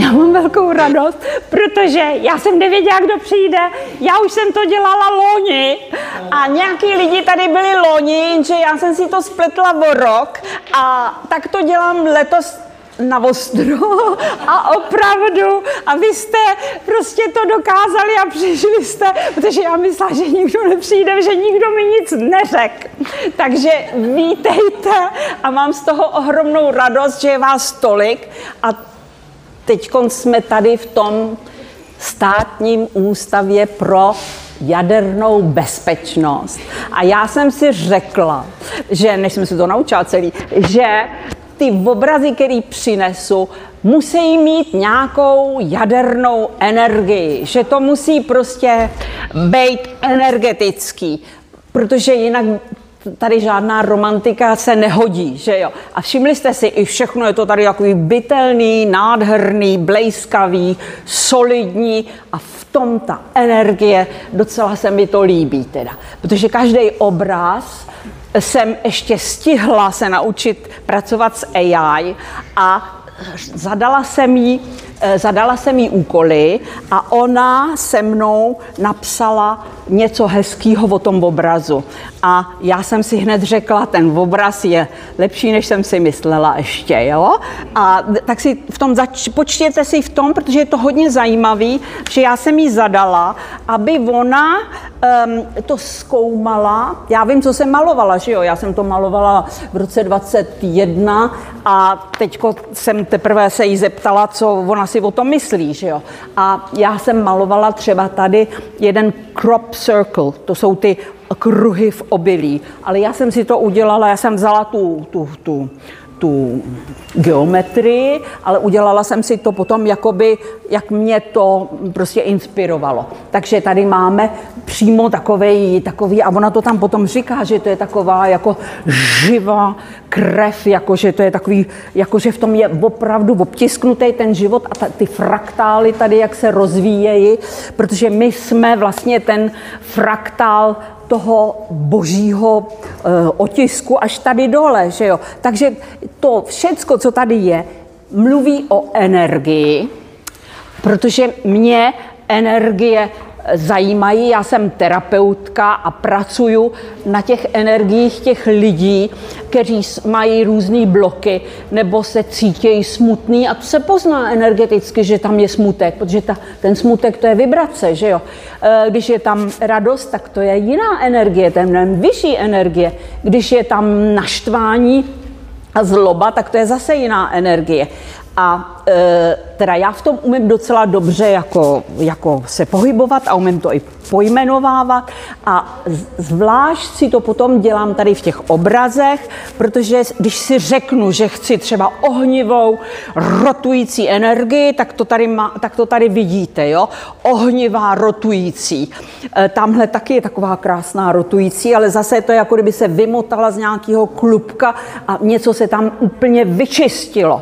já mám velkou radost, protože já jsem nevěděla, kdo přijde. Já už jsem to dělala loni a nějaký lidi tady byli loni, že já jsem si to spletla o rok a tak to dělám letos na ostro a opravdu. A vy jste prostě to dokázali a přišli jste, protože já myslela, že nikdo nepřijde, že nikdo mi nic neřekl. Takže vítejte a mám z toho ohromnou radost, že je vás tolik. A teď jsme tady v tom Státním ústavě pro jadernou bezpečnost. A já jsem si řekla, že, než jsem si to naučila celý, že ty obrazy, které přinesu, musí mít nějakou jadernou energii, že to musí prostě být energetický, protože jinak tady žádná romantika se nehodí, že jo. A všimli jste si, i všechno je to tady takový bytelný, nádherný, blejskavý, solidní a v tom ta energie, docela se mi to líbí teda, protože každý obraz jsem ještě stihla se naučit pracovat s AI a zadala jsem jí úkoly a ona se mnou napsala něco hezkýho o tom obrazu. A já jsem si hned řekla, ten obraz je lepší, než jsem si myslela ještě, jo? A tak si v tom počtěte si v tom, protože je to hodně zajímavý, že já jsem jí zadala, aby ona to zkoumala. Já vím, co jsem malovala, že jo? Já jsem to malovala v roce 21 a teďko jsem teprve se jí zeptala, co ona si o tom myslí, že jo? A já jsem malovala třeba tady jeden crop circle, to jsou ty kruhy v obilí, ale já jsem si to udělala, já jsem vzala tu geometrii, ale udělala jsem si to potom jakoby, jak mě to prostě inspirovalo. Takže tady máme přímo takový, a ona to tam potom říká, že to je taková jako živá krev, jako že to je takový, jako že v tom je opravdu obtisknutý ten život a ty fraktály tady, jak se rozvíjejí, protože my jsme vlastně ten fraktál toho božího otisku až tady dole, že jo. Takže to všecko, co tady je, mluví o energii, protože mě energie zajímají. Já jsem terapeutka a pracuju na těch energiích těch lidí, kteří mají různé bloky nebo se cítějí smutný a to se pozná energeticky, že tam je smutek, protože ten smutek to je vibrace, že jo. Když je tam radost, tak to je jiná energie, ten vyšší energie. Když je tam naštvání a zloba, tak to je zase jiná energie. A teda já v tom umím docela dobře jako se pohybovat a umím to i pojmenovávat a zvlášť si to potom dělám tady v těch obrazech, protože když si řeknu, že chci třeba ohnivou, rotující energii, tak to tady vidíte, jo? Ohnivá, rotující. Tamhle taky je taková krásná rotující, ale zase je to jako kdyby se vymotala z nějakého klubka a něco se tam úplně vyčistilo.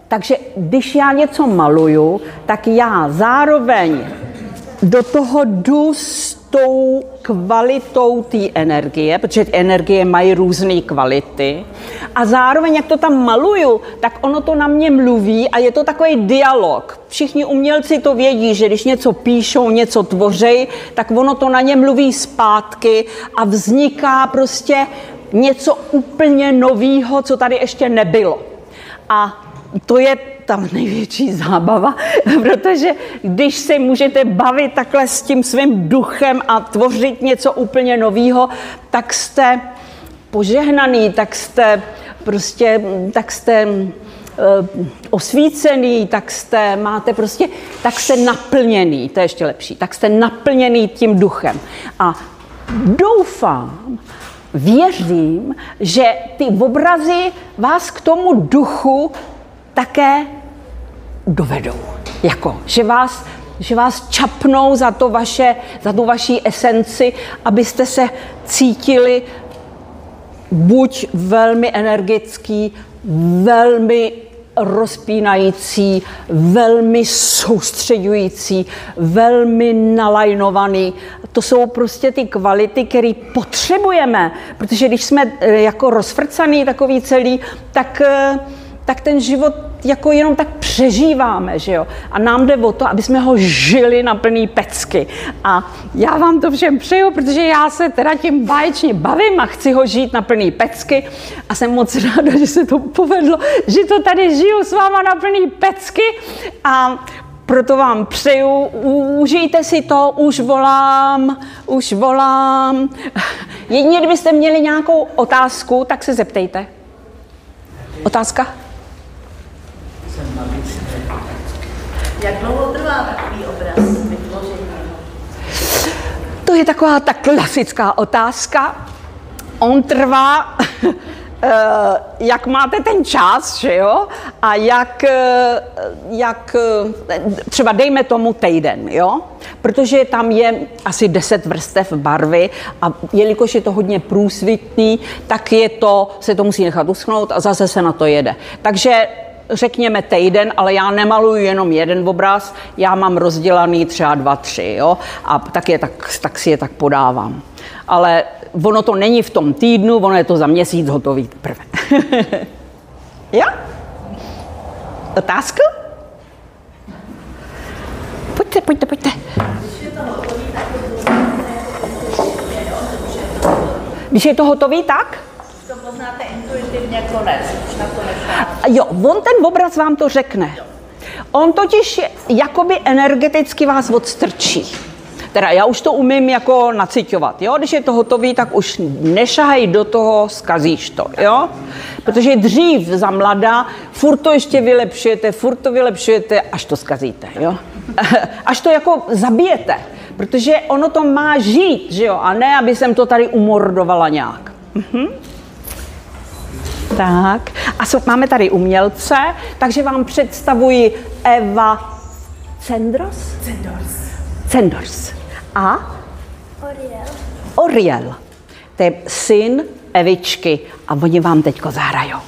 Takže když já něco maluju, tak já zároveň do toho jdu s tou kvalitou té energie, protože ty energie mají různé kvality a zároveň, jak to tam maluju, tak ono to na mě mluví a je to takový dialog. Všichni umělci to vědí, že když něco píšou, něco tvoří, tak ono to na ně mluví zpátky a vzniká prostě něco úplně novýho, co tady ještě nebylo. A to je ta největší zábava, protože když se můžete bavit takhle s tím svým duchem a tvořit něco úplně novýho, tak jste požehnaný, tak jste osvícený, tak jste naplněný, to je ještě lepší, tak jste naplněný tím duchem. A doufám, věřím, že ty obrazy vás k tomu duchu také dovedou. Že vás čapnou za tu vaši esenci, abyste se cítili buď velmi energický, velmi rozpínající, velmi soustředující, velmi nalajnovaný. To jsou prostě ty kvality, které potřebujeme, protože když jsme jako rozfrcaný takový celý, tak ten život jako jenom tak přežíváme, že jo. A nám jde o to, aby jsme ho žili na plný pecky. A já vám to všem přeju, protože já se teda tím báječně bavím a chci ho žít na plný pecky. A jsem moc ráda, že se to povedlo, že to tady žiju s váma na plný pecky. A proto vám přeju, užijte si to, už volám. Jedině, kdybyste měli nějakou otázku, tak se zeptejte. Otázka? Jak dlouho trvá takový obraz vytvoření? To je taková ta klasická otázka. On trvá, jak máte ten čas, že jo? A jak třeba dejme tomu týden, jo? Protože tam je asi 10 vrstev barvy a jelikož je to hodně průsvitný, tak se to musí nechat uschnout a zase se na to jede. Takže řekněme týden, ale já nemaluju jenom jeden obraz, já mám rozdělaný třeba 2, 3, jo? A tak si je tak podávám. Ale ono to není v tom týdnu, ono je to za měsíc hotový teprve. Jo? Otázka? Pojďte. Když je to hotový, tak? To poznáte intuitivně konec, už na to nešá. Jo, on ten obraz vám to řekne. On totiž jakoby energeticky vás odstrčí. Teda já už to umím jako naciťovat, jo? Když je to hotový, tak už nešahej do toho, zkazíš to, jo? Protože dřív za mladá, furt to ještě vylepšujete, až to zkazíte, jo? Až to jako zabijete, protože ono to má žít, že jo? A ne, aby jsem to tady umordovala nějak. Tak, a máme tady umělce, takže vám představuji Eva Cendors. A? Oriel. To je syn Evičky a oni vám teďko zahrajou.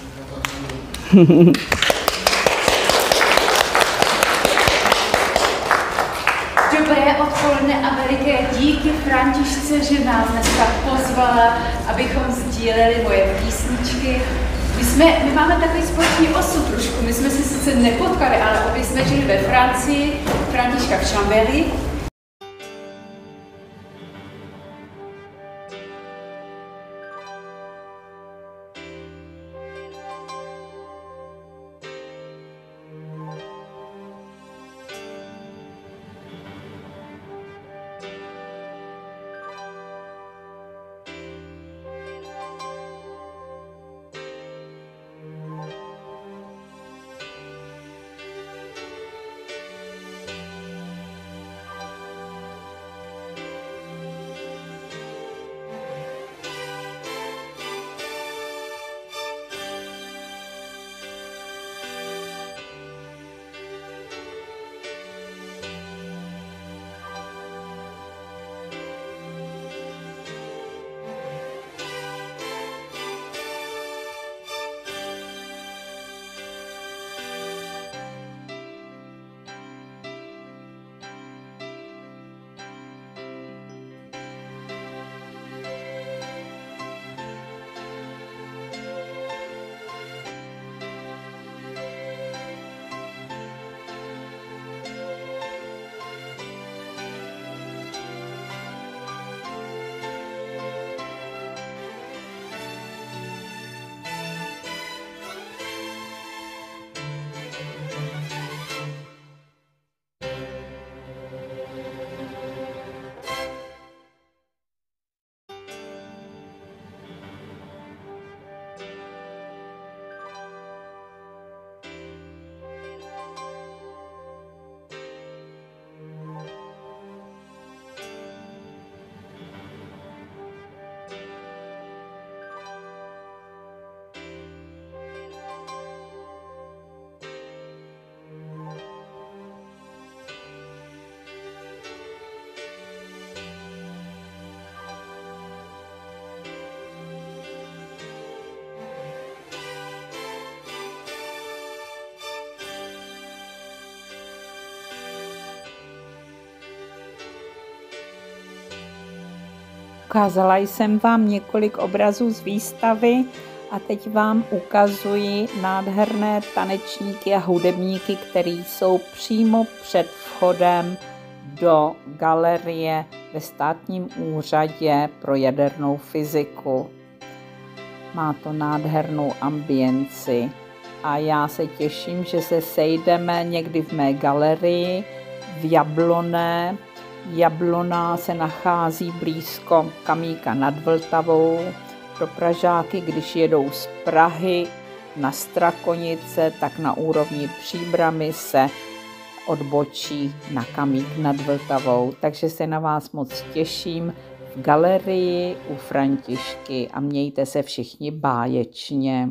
Dobré odpoledne a veliké díky Františce, že nás dneska pozvala, abychom sdíleli moje písničky. My máme takový společný osud trošku, my jsme se sice nepotkali, ale obě jsme žili ve Francii, Františka v Chambéry. Ukázala jsem vám několik obrazů z výstavy A teď vám ukazuji nádherné tanečníky a hudebníky, který jsou přímo před vchodem do galerie ve Státním úřadě pro jadernou fyziku. Má to nádhernou ambienci a já se těším, že se sejdeme někdy v mé galerii v Jabloné. Jablona se nachází blízko Kamíka nad Vltavou. Pro Pražáky, když jedou z Prahy na Strakonice, tak na úrovni Příbrami se odbočí na Kamík nad Vltavou. Takže se na vás moc těším v galerii u Františky a mějte se všichni báječně.